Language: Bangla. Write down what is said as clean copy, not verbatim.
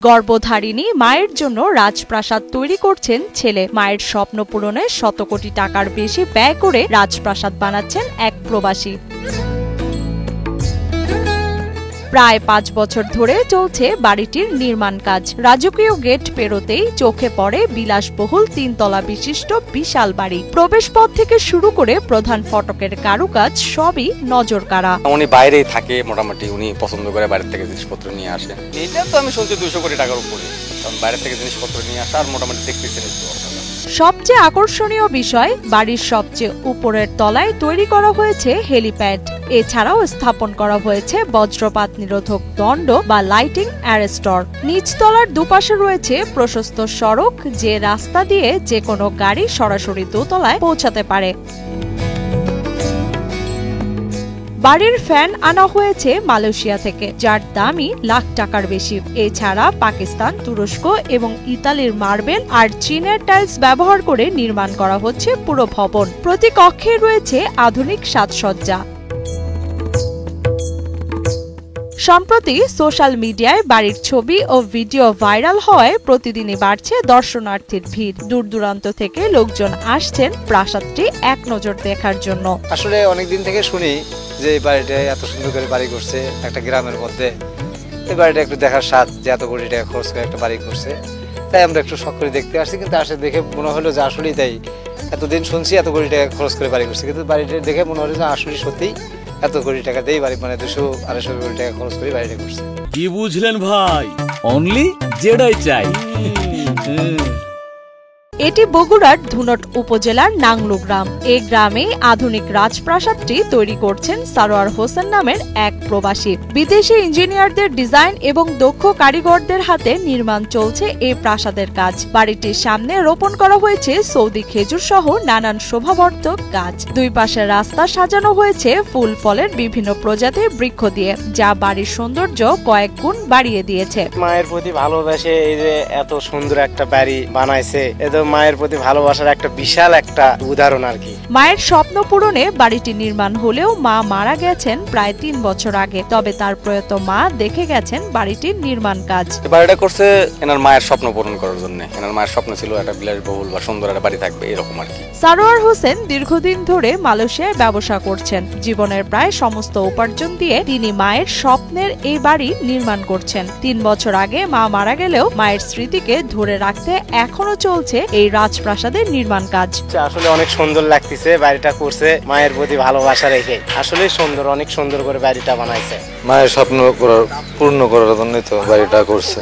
গর্ভধারিণী মায়ের জন্য রাজপ্রাসাদ তৈরি করছেন ছেলে। মায়ের স্বপ্ন পূরণে শত কোটি টাকার বেশি ব্যয় করে রাজপ্রাসাদ বানাচ্ছেন এক প্রবাসী। প্রায় ৫ বছর ধরে চলছে বাড়িটির নির্মাণ কাজ। রাজকীয় গেট পেরোতেই চোখে পড়ে বিলাসবহুল ৩ তলা বিশিষ্ট বিশাল বাড়ি। প্রবেশপথ থেকে শুরু করে প্রধান ফটকের কারুকাজ সবই নজর কাড়া। উনি বাইরেই থাকে, মোটামুটি উনি পছন্দ করে বাইরে থেকে জিনিসপত্র নিয়ে আসে। এটা তো আমি শুনছি ২০০ কোটি টাকার উপরে, কারণ বাইরে থেকে জিনিসপত্র নিয়ে আসা আর মোটামুটি দেখতেছেন। সবচেয়ে আকর্ষণীয় বিষয়, বাড়ির সবচেয়ে উপরের তলায় তৈরি করা হয়েছে হেলিপ্যাড। এছাড়াও স্থাপন করা হয়েছে বজ্রপাত নিরোধক দণ্ড বা লাইটিং অ্যারেস্টর। নিচতলার দুপাশে রয়েছে প্রশস্ত সড়ক, যে রাস্তা দিয়ে যে কোনো গাড়ি সরাসরি দোতলায় পৌঁছাতে পারে। বাড়ির ফ্যান আনা হয়েছে মালয়েশিয়া থেকে, যার দামই লাখ টাকার বেশি। এছাড়া পাকিস্তান, তুরস্ক এবং ইতালির মার্বেল আর চীনের টাইলস ব্যবহার করে নির্মাণ করা হচ্ছে পুরো ভবন। প্রতি কক্ষে রয়েছে আধুনিক সাজসজ্জা। সম্প্রতি সোশ্যাল মিডিয়ায় বাড়ির ছবি ও ভিডিও ভাইরাল হওয়ায় প্রতিদিনই বাড়ছে দর্শনার্থীর ভিড়। দূর দূরান্ত থেকে লোকজন আসছেন প্রাসাদটি এক নজর দেখার জন্য। আসলে অনেকদিন থেকে শুনি যে এই বাড়িটা এত সুন্দর করে বাড়ি করছে একটা গ্রামের মধ্যে। এই বাড়িটা একটু দেখার স্বাদ, যে এত কোটি টাকা খরচ করে একটা বাড়ি করছে, তাই আমরা একটু শখ করে দেখতে আসছি। কিন্তু আসে দেখে মনে হলো যে আসলেই তাই। এতদিন শুনছি এত কোটি টাকা খরচ করে বাড়ি করছে, কিন্তু বাড়িটা দেখে মনে হলো যে আসলে সত্যি এত কোটি টাকা দিয়ে বাড়ি, মানে ২০০-২৫০ কোটি টাকা খরচ করে বাড়িটা করছে। কি বুঝলেন ভাই? অনলি যেটাই চাই। এটি বগুড়ার ধুনট উপজেলার নাংলু গ্রাম। এই গ্রামে আধুনিক রাজপ্রাসাদটি তৈরি করছেন সারোয়ার হোসেন নামের এক প্রবাসী। বিদেশি ইঞ্জিনিয়ারদের ডিজাইন এবং দক্ষ কারিগরদের হাতে নির্মাণ চলছে এই প্রাসাদের কাজ। বাড়িটির সামনে রোপণ করা হয়েছে সৌদি খেজুর সহ নানান শোভাবর্ধক গাছ। দুই পাশের রাস্তা সাজানো হয়েছে ফুল ফলের বিভিন্ন প্রজাতির বৃক্ষ দিয়ে, যা বাড়ির সৌন্দর্য কয়েক গুণ বাড়িয়ে দিয়েছে। মায়ের প্রতি ভালোবাসে এই যে এত সুন্দর একটা বাড়ি বানাইছে, মায়ের প্রতি ভালোবাসার একটা বিশাল একটা উদাহরণ আর কি। মায়ের স্বপ্ন পূরণে বাড়িটি নির্মাণ হলেও মা মারা গেছেন প্রায় ৩ বছর আগে। তবে তার প্রয়াত মা দেখে গেছেন বাড়িটির নির্মাণ কাজ। বাড়িটা করছে এনার মায়ের স্বপ্ন পূরণ করার জন্য। এনার মায়ের স্বপ্ন ছিল একটা বিলাসবহুল বা সুন্দর একটা বাড়ি থাকবে, এরকম আর কি। সারোয়ার হোসেন দীর্ঘদিন ধরে মালয়েশিয়ায় ব্যবসা করছেন। জীবনের প্রায় সমস্ত উপার্জন দিয়ে তিনি মায়ের স্বপ্নের এই বাড়ি নির্মাণ করছেন। ৩ বছর আগে মা মারা গেলেও মায়ের স্মৃতিকে ধরে রাখতে এখনো চলছে এই রাজপ্রাসাদের নির্মাণ কাজ। আসলে অনেক সুন্দর লাগতেছে, বাড়িটা করছে মায়ের প্রতি ভালোবাসা রেখে। আসলে সুন্দর, অনেক সুন্দর করে বাড়িটা বানাইছে। মায়ের স্বপ্ন পূর্ণ করার জন্য তো বাড়িটা করছে।